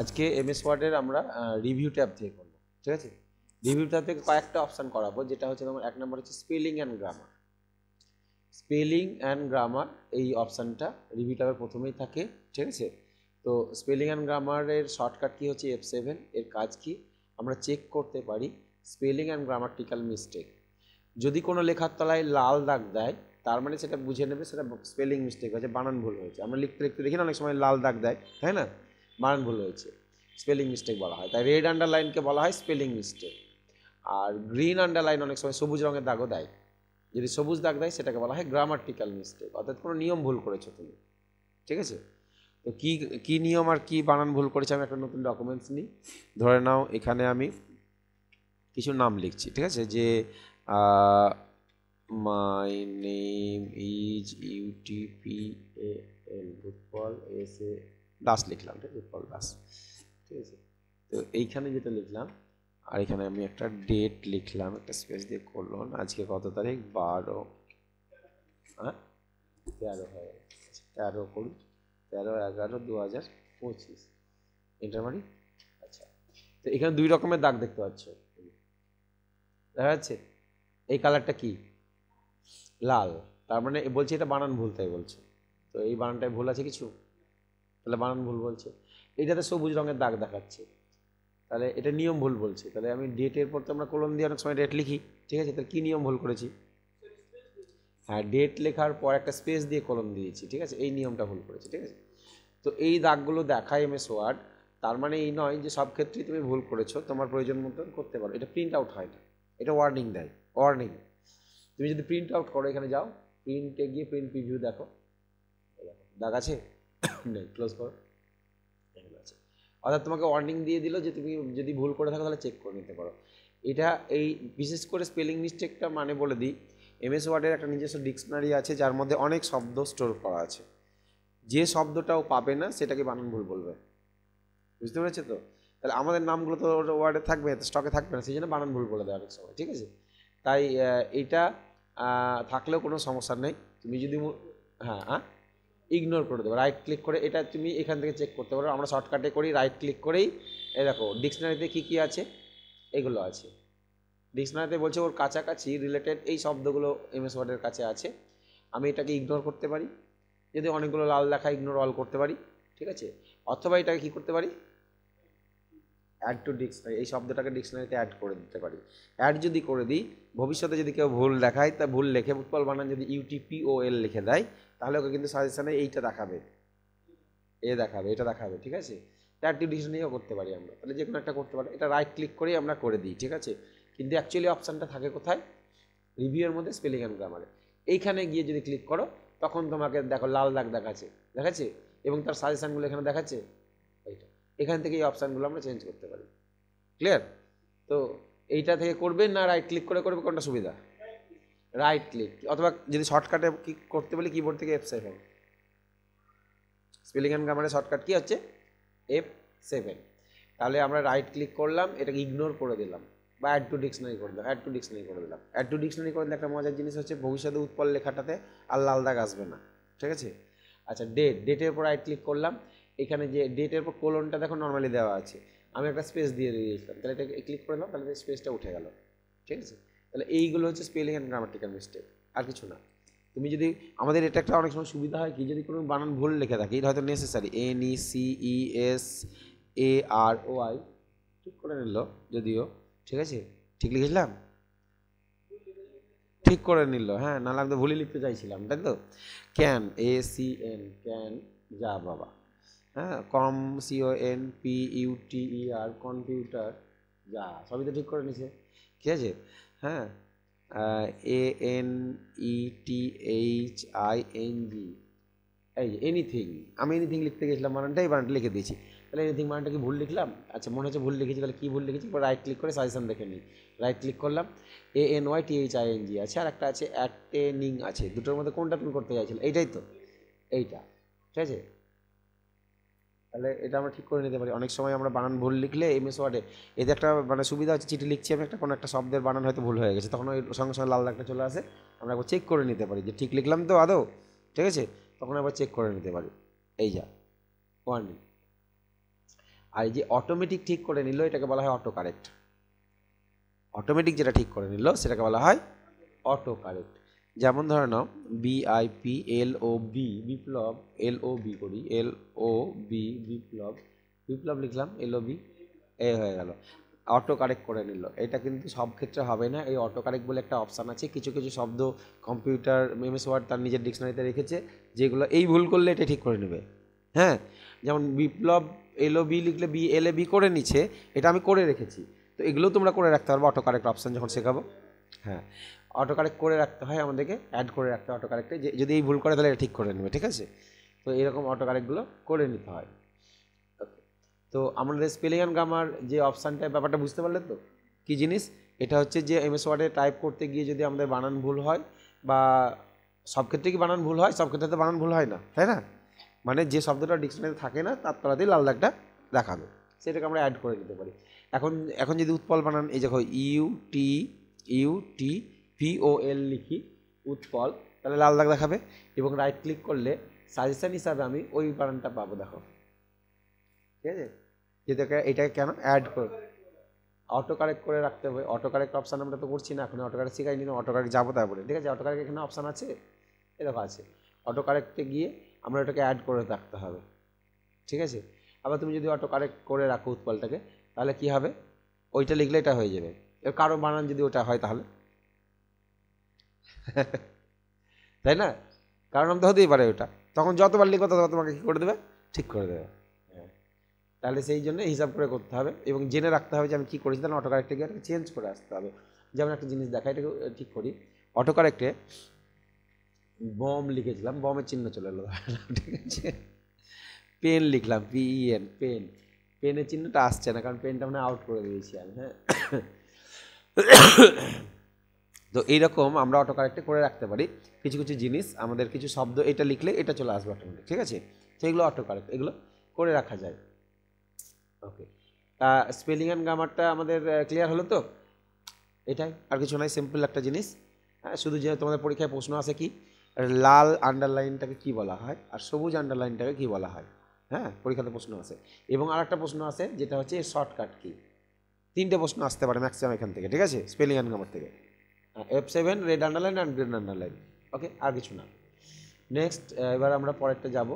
আজকে এমএস ওয়ার্ডের আমরা রিভিউ ট্যাব থেকে করব, ঠিক আছে। রিভিউ ট্যাব থেকে কয়েকটা অপশান করাবো, যেটা হচ্ছে তোমার এক নম্বর হচ্ছে spelling and grammar. Spelling and grammar এই অপশানটা রিভিউ ট্যাবের প্রথমেই থাকে, ঠিক আছে। তো স্পেলিং অ্যান্ড গ্রামারের শর্টকাট কী হচ্ছে F7। এর কাজ কি, আমরা চেক করতে পারি স্পেলিং অ্যান্ড গ্রামাটিক্যাল মিস্টেক। যদি কোনো লেখার তলায় লাল দাগ দেয়, তার মানে সেটা বুঝে নেবে সেটা স্পেলিং মিস্টেক হয়েছে, বানান ভুল হয়েছে। আমরা লিখতে লিখতে দেখি না অনেক সময় লাল দাগ দেয়, তাই না, বানান ভুল হয়েছে, স্পেলিং মিস্টেক বলা হয়। তাই রেড আন্ডারলাইনকে বলা হয় স্পেলিং মিস্টেক। আর গ্রিন আন্ডারলাইন অনেক সময় সবুজ রঙের দাগও দেয়, যদি সবুজ দাগ দেয় সেটাকে বলা হয় গ্রামাটিক্যাল মিস্টেক, অর্থাৎ কোনো নিয়ম ভুল করেছো তুমি, ঠিক আছে। তো কী কী নিয়ম আর কী বানান ভুল করেছে, আমি একটা নতুন ডকুমেন্টস নিই। ধরে নাও এখানে আমি কিছু নাম লিখছি, ঠিক আছে, যে my name is UTPAL, Utpal এসে দাস লিখলাম, ঠিক আছে, উৎপল দাস, ঠিক আছে। তো এইখানে যেটা লিখলাম, আর এখানে আমি একটা ডেট লিখলাম, একটা স্পেস দিয়ে করলাম, আজকে কত তারিখ, 12 13 হয়ে 13 করি 13/11/2025, এন্টার মারি। আচ্ছা, তো এখানে দুই রকমের দাগ দেখতে পাচ্ছ, দেখা যাচ্ছে। এই কালারটা কি, লাল, তার মানে বলছে এটা বানান ভুল, তাই বলছে। তো এই বানানটায় ভুল আছে কিছু, তাহলে বানান ভুল বলছে। এইটাতে সবুজ রঙের দাগ দেখাচ্ছে, তাহলে এটা নিয়ম ভুল বলছে। তাহলে আমি ডেটের পর তো আমরা কলম দিয়ে অনেক সময় ডেট লিখি, ঠিক আছে, তাহলে কী নিয়ম ভুল করেছি, হ্যাঁ, ডেট লেখার পর একটা স্পেস দিয়ে কলম দিয়েছি, ঠিক আছে, এই নিয়মটা ভুল করেছি, ঠিক আছে। তো এই দাগগুলো দেখায় এমএস ওয়ার্ড, তার মানে এই নয় যে সব ক্ষেত্রেই তুমি ভুল করেছো, তোমার প্রয়োজন মতো করতে পারো। এটা প্রিন্ট আউট হয় না, এটা ওয়ার্নিং দেয়, ওয়ার্নিং। তুমি যদি প্রিন্ট আউট করো, এখানে যাও, প্রিন্টে গিয়ে প্রিন্ট প্রিভিউ দেখো, দাগ আছে নেই, ক্লোজ করো, এগুলো আছে। অর্থাৎ তোমাকে ওয়ার্নিং দিয়ে দিল যে তুমি যদি ভুল করে থাকো তাহলে চেক করে নিতে পারো। এটা এই বিশেষ করে স্পেলিং মিস্টেকটা মানে বলে দিই, এমএস ওয়ার্ডের একটা নিজস্ব ডিকশনারি আছে যার মধ্যে অনেক শব্দ স্টোর করা আছে। যে শব্দটাও পাবে না সেটাকে বানান ভুল বলবে, বুঝতে পেরেছো তো। তাহলে আমাদের নামগুলো তো ওয়ার্ডে থাকবে, স্টকে থাকবে না, সেই জন্য বানান ভুল বলে দেয় অনেক সময়, ঠিক আছে। তাই এটা থাকলেও কোনো সমস্যা নেই, তুমি যদি হ্যাঁ ইগনোর করে দেবো, রাইট ক্লিক করে এটা তুমি এখান থেকে চেক করতে পারো। আমরা শর্টকাটে করি, রাইট ক্লিক করেই এই দেখো ডিকশনারিতে কী কী আছে এগুলো আছে। ডিকশনারিতে বলছে ওর কাছাকাছি রিলেটেড এই শব্দগুলো এমএস ওয়ার্ডের কাছে আছে, আমি এটাকে ইগনোর করতে পারি। যদি অনেকগুলো লাল লেখা, ইগনোর অল করতে পারি, ঠিক আছে। অথবা এটাকে কী করতে পারি, অ্যাড টু ডিকশনারি, এই শব্দটাকে ডিকশনারিতে অ্যাড করে দিতে পারি। অ্যাড যদি করে দিই, ভবিষ্যতে যদি কেউ ভুল দেখায়, তা ভুল লেখে উৎপল বানান যদি UTPOL লিখে দেয়, তাহলে ওকে কিন্তু সাজেশানে এইটা দেখাবে, দেখাবে, এটা দেখাবে, ঠিক আছে। অ্যাড টু ডিকশনারিও করতে পারি আমরা, তাহলে যে কোনো একটা করতে পারি। এটা রাইট ক্লিক করেই আমরা করে দিই, ঠিক আছে। কিন্তু অ্যাকচুয়ালি অপশানটা থাকে কোথায়, রিভিউয়ের মধ্যে স্পেলিং অ্যান্ড গ্রামারে। এইখানে গিয়ে যদি ক্লিক করো, তখন তোমাকে দেখো লাল দাগ দেখাচ্ছে এবং তার সাজেশানগুলো এখানে দেখাচ্ছে, এইটা এখান থেকে এই অপশানগুলো আমরা চেঞ্জ করতে পারি। ক্লিয়ার? তো এইটা থেকে করবে না রাইট ক্লিক করে করবে, কোনটা সুবিধা, রাইট ক্লিক, অথবা যদি শর্টকাটে কি করতে বলি কিবোর্ড থেকে F7। স্পেলিং অ্যান্ড গ্রামারের শর্টকাট কী হচ্ছে F7। তাহলে আমরা রাইট ক্লিক করলাম, এটাকে ইগনোর করে দিলাম, বা অ্যাড টু ডিকশনারি করে দিলাম, অ্যাড টু ডিকশনারি করে দিলাম। অ্যাড টু ডিকশনারি করে দিলে একটা মজার জিনিস হচ্ছে ভবিষ্যতে উৎপল লেখাটাতে আর লাল দাগ আসবে না, ঠিক আছে। আচ্ছা, ডেটের উপর রাইট ক্লিক করলাম, এখানে যে ডেটের উপর কোলনটা দেখো নর্মালি দেওয়া আছে, আমি একটা স্পেস দিয়ে দিয়েছিলাম, তাহলে এটাকে ক্লিক করে দিলাম, তাহলে স্পেসটা উঠে গেল, ঠিক আছে। তাহলে এইগুলো হচ্ছে স্পেলিং অ্যান্ড গ্রামাটিক্যাল মিস্টেক, আর কিছু না। তুমি যদি আমাদের এটা একটা অনেক সময় সুবিধা হয় কি, যদি কোনো বানান ভুল লিখে থাকি, এটা হয়তো নেসেসারি, NECESAROI ঠিক করে নিল যদিও, ঠিক আছে, ঠিক লিখেছিলাম, ঠিক করে নিল, হ্যাঁ, নাহলে আমি তো ভুলই লিখতে চাইছিলাম, তাই তো। ক্যান, ACN, ক্যান, যা বাবা, হ্যাঁ, COMPUTER, কম্পিউটার, যা, সবই তো ঠিক করে নিছে, ঠিক আছে। হ্যাঁ, ANETHING, এই এনিথিং, আমি এনিথিং লিখতে গেছিলাম, বানানটা লিখে দিয়েছি, তাহলে এনিথিং বানানটা কি ভুল লিখলাম, আচ্ছা মনে হচ্ছে ভুল লিখেছি, তাহলে কী ভুল লিখেছি, রাইট ক্লিক করে সাজেশন দেখে নিই, রাইট ক্লিক করলাম, ANYTHING আছে, আর একটা আছে অ্যাটেনিং আছে, দুটোর মধ্যে কোনটা তুমি করতে চাইছিলে, এইটাই তো, এইটা, ঠিক আছে। তাহলে এটা আমরা ঠিক করে নিতে পারি। অনেক সময় আমরা বানান ভুল লিখলে এমএস ওয়ার্ডে এতে একটা মানে সুবিধা হচ্ছে, চিঠি লিখছি আমি একটা, কোনো একটা শব্দের বানান হয়তো ভুল হয়ে গেছে, তখন ওই সঙ্গে সঙ্গে লাল দাগটা চলে আসে, আমরা একবার চেক করে নিতে পারি যে ঠিক লিখলাম তো আদৌ, ঠিক আছে, তখন একবার চেক করে নিতে পারি। এই যা ওয়ার্নিং। আর এই যে অটোমেটিক ঠিক করে নিল এটাকে বলা হয় অটো কারেক্ট। অটোমেটিক যেটা ঠিক করে নিল সেটাকে বলা হয় অটো কারেক্ট। যেমন ধরে নাও BIP বিপ্লব, LOB করি, LOB বিপ্লব, বিপ্লব লিখলাম, LOB, এ হয়ে গেল, অটো কারেক্ট করে নিল। এটা কিন্তু সব ক্ষেত্রে হবে না, এই অটো কারেক্ট বলে একটা অপশান আছে। কিছু কিছু শব্দ কম্পিউটার MS ওয়ার্ড তার নিজের ডিকশনারিতে রেখেছে যেগুলো এই ভুল করলে এটা ঠিক করে নেবে। হ্যাঁ, যেমন বিপ্লব LOB লিখলে BLAB করে নিচ্ছে, এটা আমি করে রেখেছি। তো এগুলো তোমরা করে রাখতে পারবো অটো কারেক্ট অপশান যখন শেখাবো। হ্যাঁ, অটো কারেক্ট করে রাখতে হয় আমাদেরকে, অ্যাড করে রাখতে হয় অটো কারেক্টে, যে যদি এই ভুল করে তাহলে এটা ঠিক করে নেবে, ঠিক আছে। তো এরকম অটো কারেক্টগুলো করে নিতে হয়। ওকে, তো আমাদের স্পেলিং অ্যান্ড গ্রামার যে অপশানটা, ব্যাপারটা বুঝতে পারলে তো কী জিনিস। এটা হচ্ছে যে MS ওয়ার্ডে টাইপ করতে গিয়ে যদি আমাদের বানান ভুল হয়, বা সব ক্ষেত্রে কি বানান ভুল হয়? সব ক্ষেত্রে তো বানান ভুল হয় না, তাই না? মানে যে শব্দটা ডিকশনারিতে থাকে না তার তলাতেই লাল দাগটা দেখাবে, সেটাকে আমরা অ্যাড করে দিতে পারি। এখন এখন যদি উৎপল বানান, এই দেখো UTPOL লিখি উৎপল, তাহলে লাল দাগ দেখাবে। এবং রাইট ক্লিক করলে সাজেশন হিসাবে আমি ওই বানানটা পাবো, দেখো, ঠিক আছে। যেটাকে এটাকে কেন অ্যাড করে অটো কারেক্ট করে রাখতে হবে। অটো কারেক্ট অপশান আমরা তো করছি না এখন, অটো কারেক্ট শেখাইনি, অটো কারেক্ট যাবো তারপরে, ঠিক আছে। অটো কারেক্ট এখানে অপশান আছে, এই দেখো আছে। অটো কারেক্টে গিয়ে আমরা ওটাকে অ্যাড করে রাখতে হবে, ঠিক আছে। আবার তুমি যদি অটো কারেক্ট করে রাখো উৎপলটাকে, তাহলে কি হবে, ওইটা লিখলে এটা হয়ে যাবে। এর কারো বানান যদি ওটা হয় তাহলে তাই না, কারণ নাম তো হতেই পারে ওটা, তখন যতবার লিখো ততবার তোমাকে কী করে দেবে, ঠিক করে দেবে। হ্যাঁ, তাহলে সেই জন্য হিসাব করে করতে হবে এবং জেনে রাখতে হবে যে আমি কী করেছি, তাহলে অটো কারেক্টে গিয়ে চেঞ্জ করে আসতে হবে। যেমন একটা জিনিস দেখা, এটাকে ঠিক করি, অটো কারেক্টে বম লিখেছিলাম, বমের চিহ্ন চলে এলো, ঠিক আছে। পেন লিখলাম, PEN, পেন, পেনের চিহ্নটা আসছে না, কারণ পেনটা মানে আউট করে দিয়েছি আমি। হ্যাঁ, তো এইরকম আমরা অটো কারেক্টে করে রাখতে পারি কিছু কিছু জিনিস, আমাদের কিছু শব্দ এটা লিখলে এটা চলে আসবে অটোমেটিক, ঠিক আছে। তো এগুলো অটো কারেক্ট, এগুলো করে রাখা যায়। ওকে, স্পেলিং অ্যান্ড গ্রামারটা আমাদের ক্লিয়ার হলো তো। এটাই, আর কিছু নয়, সিম্পল একটা জিনিস। হ্যাঁ, শুধু যে তোমাদের পরীক্ষায় প্রশ্ন আসে কি, লাল আন্ডারলাইনটাকে কি বলা হয় আর সবুজ আন্ডারলাইনটাকে কি বলা হয়। হ্যাঁ, পরীক্ষাতে প্রশ্ন আসে। এবং আর একটা প্রশ্ন আসে যেটা হচ্ছে শর্টকাট কি। তিনটে প্রশ্ন আসতে পারে ম্যাক্সিমাম এখান থেকে, ঠিক আছে, স্পেলিং অ্যান্ড গ্রামার থেকে। F7 red underline and green underline. Okay, আর কিছু না। নেক্সট, এবার আমরা পরেরটা যাব।